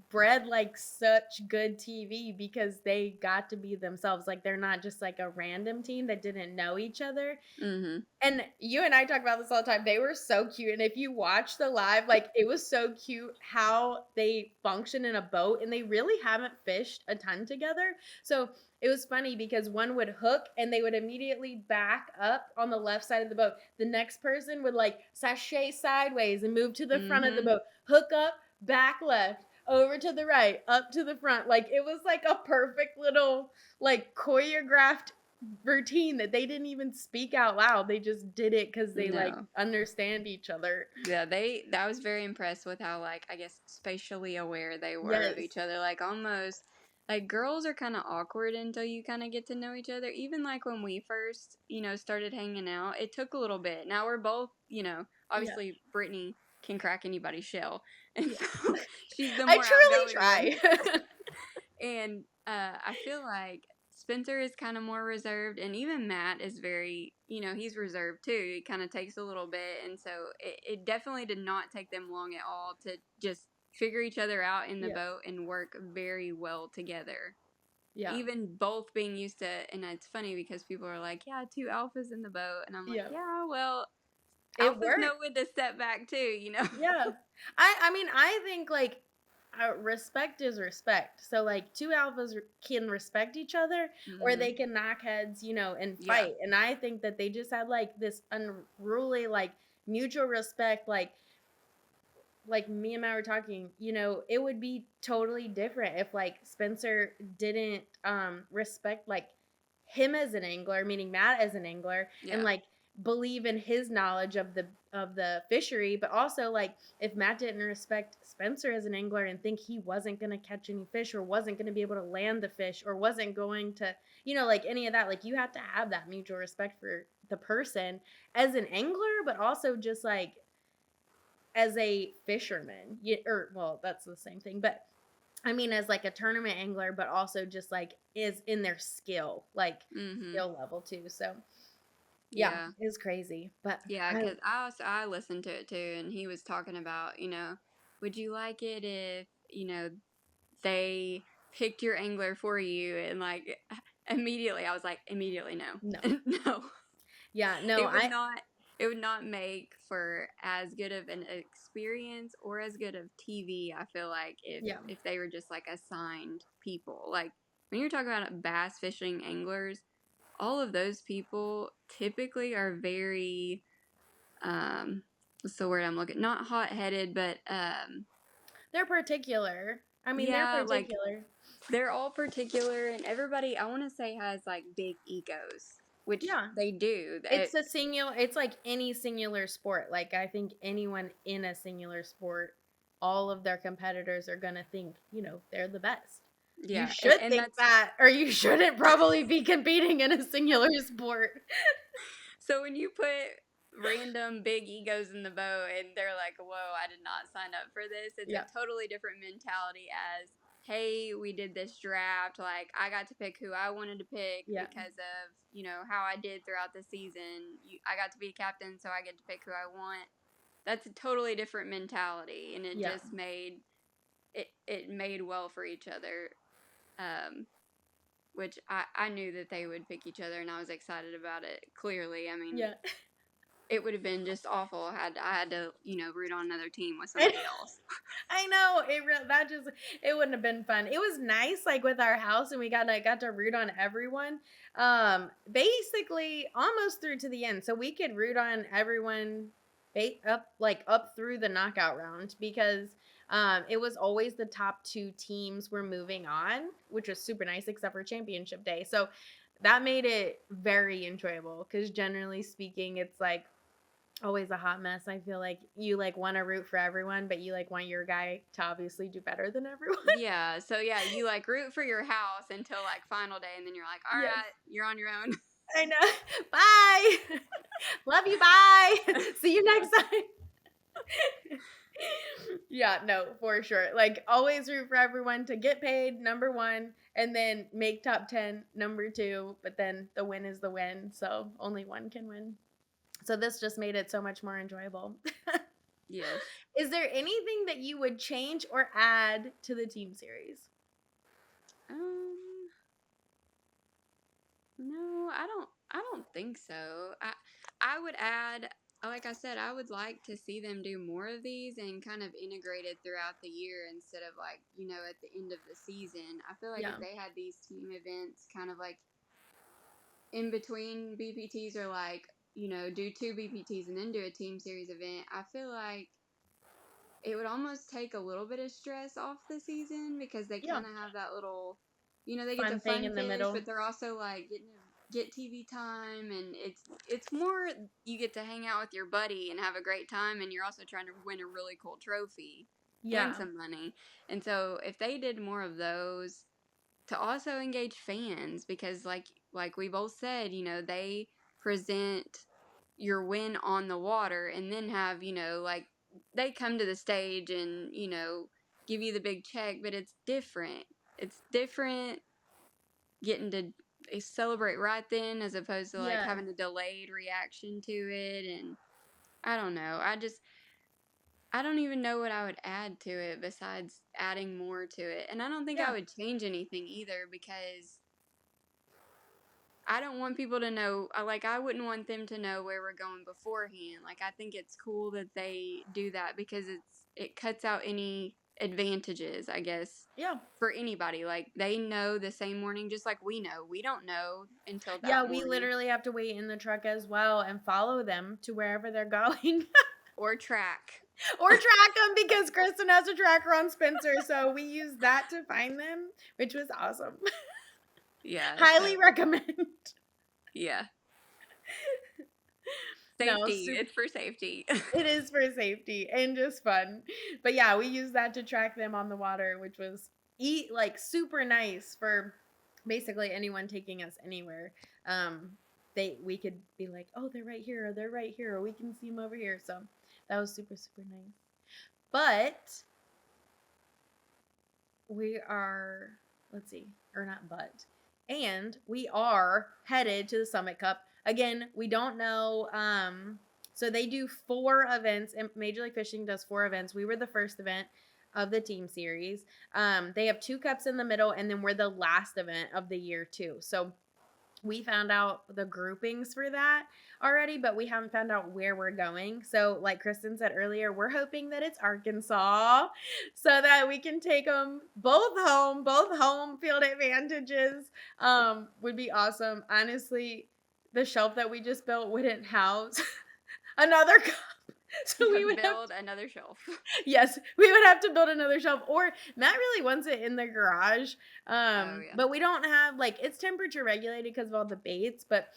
bred like such good TV because they got to be themselves. Like they're not just like a random team that didn't know each other. And you and I talk about this all the time. They were so cute. And if you watch the live, like it was so cute how they function in a boat and they really haven't fished a ton together. So it was funny because one would hook and they would immediately back up on the left side of the boat. The next person would like sashay sideways and move to the front of the boat, hook up, back left, over to the right, up to the front. Like it was like a perfect little like choreographed routine that they didn't even speak out loud. They just did it because they like understand each other. Yeah, I was very impressed with how like I guess spatially aware they were of each other. Like almost like girls are kind of awkward until you kind of get to know each other. Even like when we first, started hanging out, it took a little bit. Now we're both, obviously Brittany can crack anybody's shell. And so she's the more I truly try. And I feel like Spencer is kind of more reserved, and even Matt is very, he's reserved too. It kind of takes a little bit, and so it definitely did not take them long at all to just figure each other out in the boat and work very well together. Yeah. Even both being used to, and it's funny because people are like, yeah, two alphas in the boat, and I'm like, yeah well, alphas know when to step back too, Yeah. I mean, I think like respect is respect. So like two alphas can respect each other, or they Mhm. can knock heads, and Yeah. fight. And I think that they just had like this unruly like mutual respect, like me and Matt were talking, it would be totally different if like Spencer didn't respect like him as an angler, meaning Matt as an angler, and Yeah. like believe in his knowledge of the fishery, but also like if Matt didn't respect Spencer as an angler and think he wasn't going to catch any fish or wasn't going to be able to land the fish or wasn't going to, like any of that, like you have to have that mutual respect for the person as an angler, but also just like as a fisherman, or well, that's the same thing, but I mean as like a tournament angler, but also just like is in their Mhm. skill level too. So yeah, Yeah. it's crazy, but Yeah, I because I listened to it too, and he was talking about, would you like it if, they picked your angler for you, and like immediately I was like, immediately no. no, No. yeah, no, It would not it would not make for as good of an experience or as good of TV, I feel like, yeah, if they were just like assigned people. Like when you're talking about bass fishing anglers, all of those people typically are very what's the word I'm looking, not hot headed, but they're particular. I mean, they're yeah, like particular. they're all particular, and everybody I want to say has like big egos, which Yeah, they do. it's like any singular sport. Like I think anyone in a singular sport, all of their competitors are gonna think, they're the best. You Yeah, should and think that's that, or you shouldn't probably be competing in a singular sport. so when you put random big egos in the boat and they're like, whoa, I did not sign up for this, it's a Yeah, totally different mentality as, hey, we did this draft. Like, I got to pick who I wanted to pick yeah, because of, how I did throughout the season. I got to be a captain, so I get to pick who I want. That's a totally different mentality, and it yeah, just it made well for each other. Um, which I knew that they would pick each other, and I was excited about it. Clearly, I mean, yeah. it would have been just awful had I had to, root on another team with somebody else. I know it wouldn't have been fun. It was nice, like with our house, and we got to root on everyone. Basically, almost through to the end, so we could root on everyone, up through the knockout round because it was always the top two teams were moving on, which was super nice, except for championship day. So that made it very enjoyable because generally speaking, it's like always a hot mess. I feel like you like want to root for everyone, but you like want your guy to obviously do better than everyone. Yeah, so yeah, you like root for your house until like final day, and then you're like, all Yes, right, you're on your own. I know. Bye. Love you. Bye. See you next time. Yeah, no, for sure. Like always root for everyone to get paid, number one, and then make top 10, number two, but then the win is the win. So only one can win. So this just made it so much more enjoyable. Yes. Is there anything that you would change or add to the team series? Um. No, I don't think so. I would add, like I said, I would like to see them do more of these and kind of integrate it throughout the year instead of like, at the end of the season. I feel like if Yeah. they had these team events kind of like in between BPTs, or like, do two BPTs and then do a team series event, I feel like it would almost take a little bit of stress off the season because they Yeah. kind of have that little, they get to Fun thing fun in the fish, middle. but they're also like getting to get TV time, and it's more you get to hang out with your buddy and have a great time, and you're also trying to win a really cool trophy and Yeah. some money. And so if they did more of those to also engage fans, because like we both said, they present your win on the water and then have, like they come to the stage and, give you the big check, but it's different. It's different getting to celebrate right then as opposed to like Yeah. having a delayed reaction to it. And I don't know. I don't even know what I would add to it besides adding more to it. And I don't think I Yeah. would change anything either because I don't want people to know, I wouldn't want them to know where we're going beforehand. Like, I think it's cool that they do that because it cuts out any advantages, I guess, Yeah. for anybody. Like, they know the same morning, just like we know. We don't know until Yeah, that we morning. literally have to wait in the truck as well and follow them to wherever they're going. Or track. Or track them because Kristin has a tracker on Spencer, so we use that to find them, which was awesome. Yeah. Highly So, recommend. yeah. No, Safety. It's for safety. it is for safety and just fun. But yeah, we use that to track them on the water, which was like super nice for basically anyone taking us anywhere. We could be like, oh, they're right here, or they're right here, or we can see them over here. So that was super, super nice. But we are, let's see, or not but, and we are headed to the Summit Cup. Again, we don't know. So they do 4 events, and Major League Fishing does 4 events. We were the first event of the team series. They have 2 cups in the middle, and then we're the last event of the year too. So we found out the groupings for that already, but we haven't found out where we're going. So like Kristin said earlier, we're hoping that it's Arkansas so that we can take them both home field advantages. Would be awesome. Honestly, the shelf that we just built wouldn't house another cup. So we would build another shelf. Yes, we would have to build another shelf, or Matt really wants it in the garage. Yeah. But we don't have, like, it's temperature regulated because of all the baits, but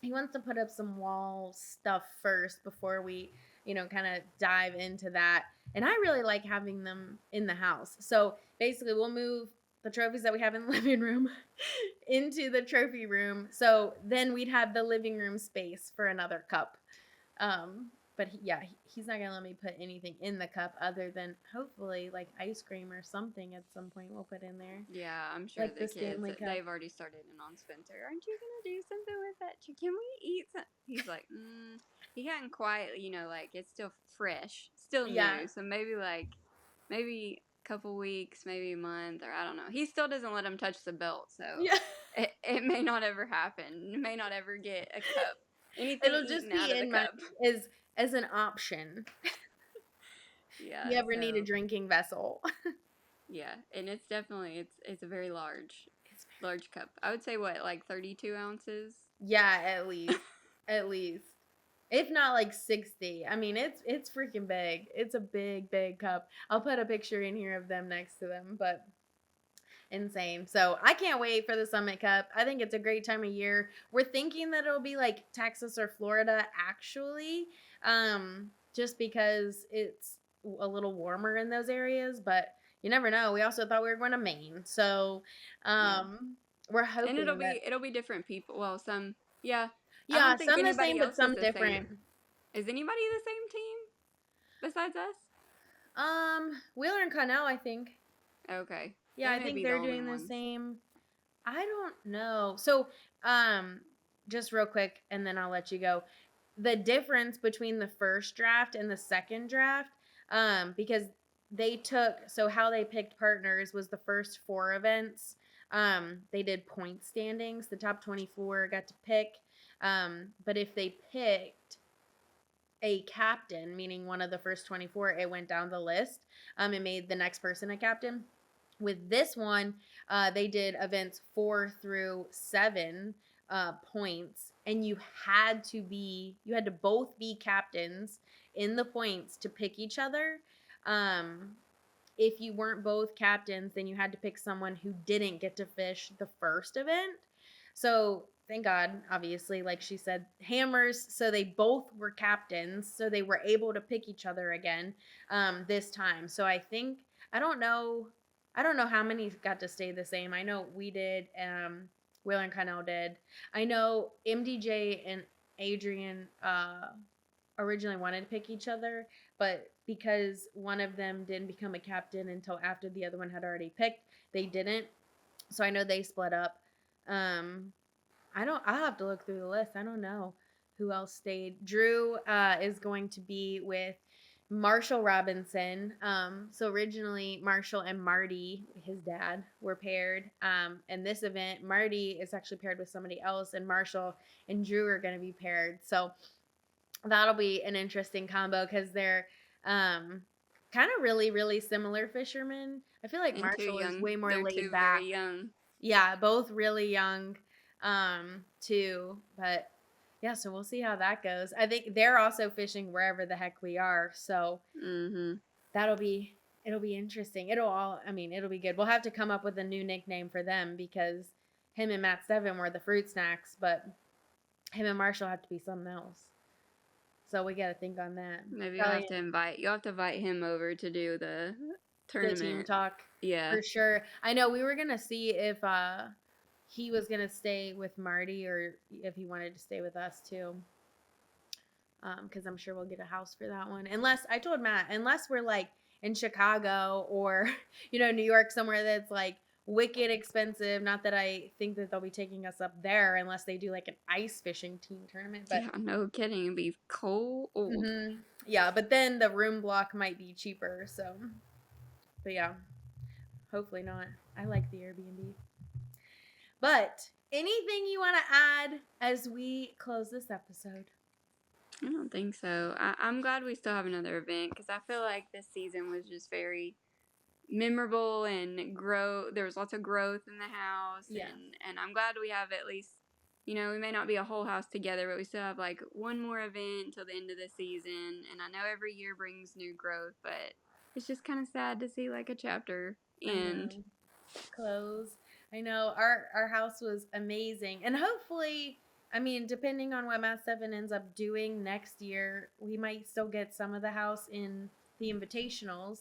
he wants to put up some wall stuff first before we, kind of dive into that. And I really like having them in the house. So basically we'll move the trophies that we have in the living room into the trophy room. So then we'd have the living room space for another cup. But he's not going to let me put anything in the cup other than hopefully like ice cream or something at some point we'll put in there. Yeah, I'm sure like the kids, they've already started in on Spencer. Aren't you going to do something with that? Can we eat some? He's like, he hadn't quite, like it's still fresh, still new. So maybe a couple weeks, maybe a month, or I don't know. He still doesn't let him touch the belt. So it may not ever happen. It may not ever get a cup. Anything it'll just be in my cup as an option. Yeah. You ever need a drinking vessel? Yeah, and it's definitely it's a very large cup. I would say what, like 32 ounces? Yeah, at least. At least. If not like 60. I mean, it's freaking big. It's a big, big cup. I'll put a picture in here of them next to them, but insane. So I can't wait for the Summit Cup. I think it's a great time of year. We're thinking that it'll be like Texas or Florida actually, just because it's a little warmer in those areas, but you never know. We also thought we were going to Maine. So we're hoping and it'll be different people. Well, some yeah, some the same but some different. Is anybody the same team besides us? Wheeler and Connell, I think. Okay. Yeah, I think they're doing the same. I don't know. So, just real quick, and then I'll let you go. The difference between the first draft and the second draft, because how they picked partners was the first 4 events. They did point standings. The top 24 got to pick. But if they picked a captain, meaning one of the first 24, it went down the list. It made the next person a captain. With this one, they did events 4 through 7 points, and you had to both be captains in the points to pick each other. If you weren't both captains, then you had to pick someone who didn't get to fish the first event. So thank God, obviously, like she said, hammers. So they both were captains, so they were able to pick each other again this time. So I don't know how many got to stay the same. I know we did. Wheeler and Connell did. I know MDJ and Adrian originally wanted to pick each other, but because one of them didn't become a captain until after the other one had already picked, they didn't. So I know they split up. I'll have to look through the list. I don't know who else stayed. Drew is going to be with Marshall Robinson. So originally Marshall and Marty, his dad, were paired. And this event, Marty is actually paired with somebody else, and Marshall and Drew are going to be paired. So that'll be an interesting combo because they're kind kind of really, really similar fishermen. I feel like And too Marshall is young. way more They're laid two back. very young. Yeah, both really young, too. But yeah, so we'll see how that goes. I think they're also fishing wherever the heck we are, so Mm-hmm. it'll be interesting. It'll be good. We'll have to come up with a new nickname for them because him and Matt Steven were the fruit snacks, but him and Marshall have to be something else. So we got to think on that. Maybe Probably you'll have to invite him over to do the the team tournament. talk Yeah. for sure. I know we were gonna see if he was gonna stay with Marty or if he wanted to stay with us too. Because I'm sure we'll get a house for that one. Unless I told Matt, unless we're like in Chicago or New York somewhere that's like wicked expensive. Not that I think that they'll be taking us up there unless they do like an ice fishing team tournament. But Yeah, no kidding. It'd be cold. yeah, but then the room block might be cheaper. So, but yeah, hopefully not. I like the Airbnb. But anything you want to add as we close this episode? I don't think so. I'm glad we still have another event because I feel like this season was just very memorable and there was lots of growth in the house. Yeah. And I'm glad we have at least, we may not be a whole house together, but we still have like one more event until the end of the season. And I know every year brings new growth, but it's just kind of sad to see like a chapter end. Close. I know our house was amazing, and hopefully, depending on what Matt Seven ends up doing next year, we might still get some of the house in the invitationals,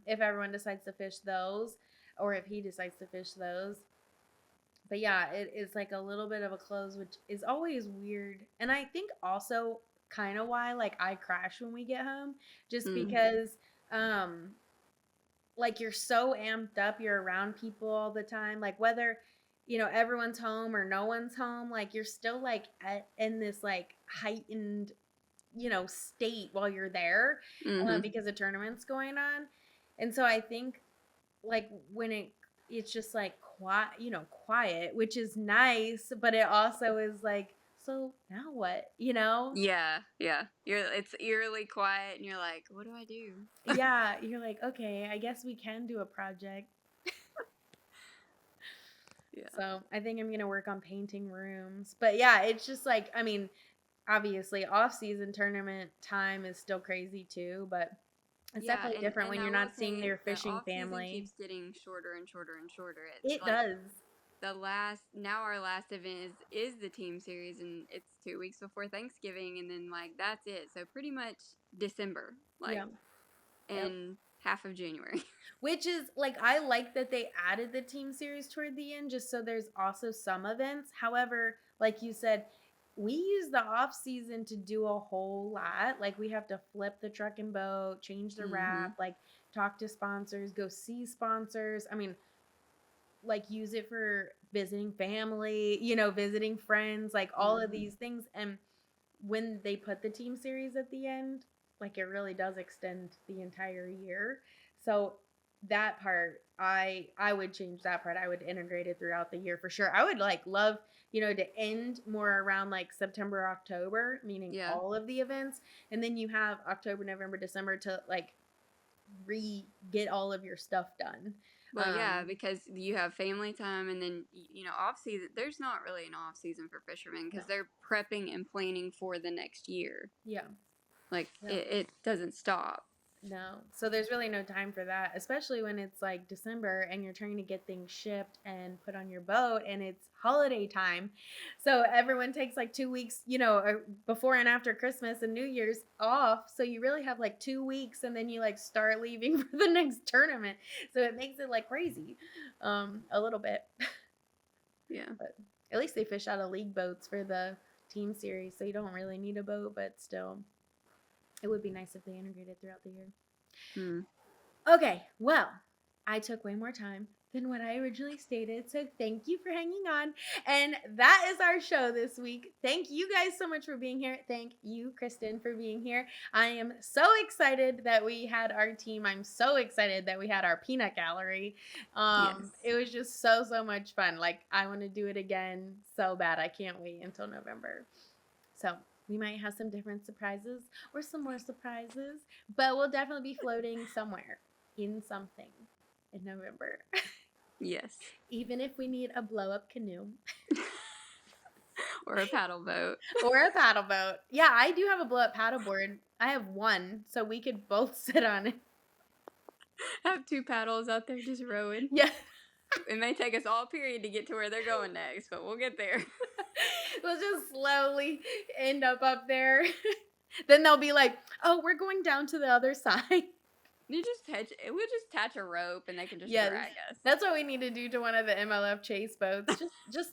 if everyone decides to fish those, or if he decides to fish those. But yeah, it is like a little bit of a close, which is always weird, and I think also kind of why like I crash when we get home, just because like you're so amped up, you're around people all the time, like whether everyone's home or no one's home, like you're still like in this like heightened state while you're there, because the tournament's going on. And so I think like when it's just like quiet, which is nice, but it also is like, so now what? Yeah. It's eerily quiet, and you're like, what do I do? Yeah, you're like, okay, I guess we can do a project. Yeah. So I think I'm gonna work on painting rooms. But yeah, it's just like, obviously off-season tournament time is still crazy too, but it's definitely different when you're not seeing your fishing family. Keeps getting shorter and shorter and shorter. It does. Our last event is the team series, and it's 2 weeks before Thanksgiving, and then like that's it. So pretty much December, and half of January. Which is like, I like that they added the team series toward the end, just so there's also some events. However, like you said, we use the off season to do a whole lot. Like we have to flip the truck and boat, change the wrap, like talk to sponsors, go see sponsors. Like use it for visiting family, visiting friends, like all of these things. And when they put the team series at the end, like it really does extend the entire year. So that part, I would change that part. I would integrate it throughout the year for sure. I would like love, to end more around like September, October, meaning all of the events. And then you have October, November, December to like get all of your stuff done. Well, yeah, because you have family time, and then off season. There's not really an off season for fishermen because they're prepping and planning for the next year. Yeah, like it doesn't stop. No, so there's really no time for that, especially when it's like December and you're trying to get things shipped and put on your boat, and it's holiday time. So everyone takes like 2 weeks, before and after Christmas and New Year's off. So you really have like 2 weeks, and then you like start leaving for the next tournament. So it makes it like crazy, a little bit. Yeah. But at least they fish out of league boats for the team series, so you don't really need a boat, but still. It would be nice if they integrated throughout the year. Okay, well, I took way more time than what I originally stated, so thank you for hanging on. And that is our show this week. Thank you guys so much for being here. Thank you, Kristin, for being here. I am so excited that we had our team. I'm so excited that we had our peanut gallery. Yes. It was just so much fun. Like, I want to do it again so bad. I can't wait until November. So We might have some different surprises or some more surprises, but we'll definitely be floating somewhere in something in November. Yes. Even if we need a blow-up canoe. Or a paddle boat. Or a paddle boat. Yeah, I do have a blow-up paddleboard. I have one, so we could both sit on it. Have 2 paddles out there just rowing. Yeah. It may take us all period to get to where they're going next, but we'll get there. We'll just slowly end up there. Then they'll be like, oh, we're going down to the other side. We'll just attach a rope and they can just drag us. That's what we need to do to one of the MLF chase boats. Just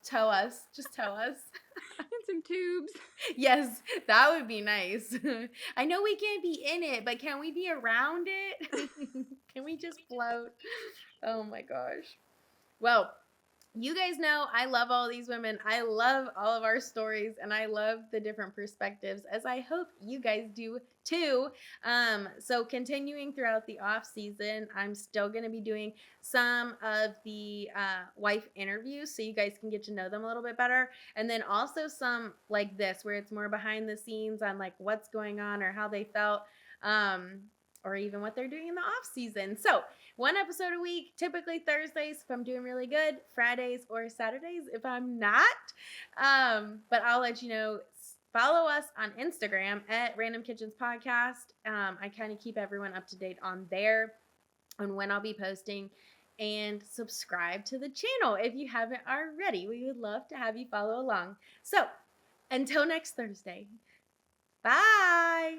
tow us. Just tow us. And some tubes. Yes, that would be nice. I know we can't be in it, but can we be around it? Can we just float? Oh my gosh. Well, you guys know I love all these women. I love all of our stories, and I love the different perspectives, as I hope you guys do too. So continuing throughout the off season, I'm still going to be doing some of the wife interviews, so you guys can get to know them a little bit better, and then also some like this, where it's more behind the scenes on like what's going on or how they felt. Or even what they're doing in the off season. So 1 episode a week, typically Thursdays if I'm doing really good, Fridays or Saturdays if I'm not. But I'll let you know. Follow us on Instagram at Random Kitchens Podcast. I kind of keep everyone up to date on there on when I'll be posting. And subscribe to the channel if you haven't already. We would love to have you follow along. So until next Thursday, bye.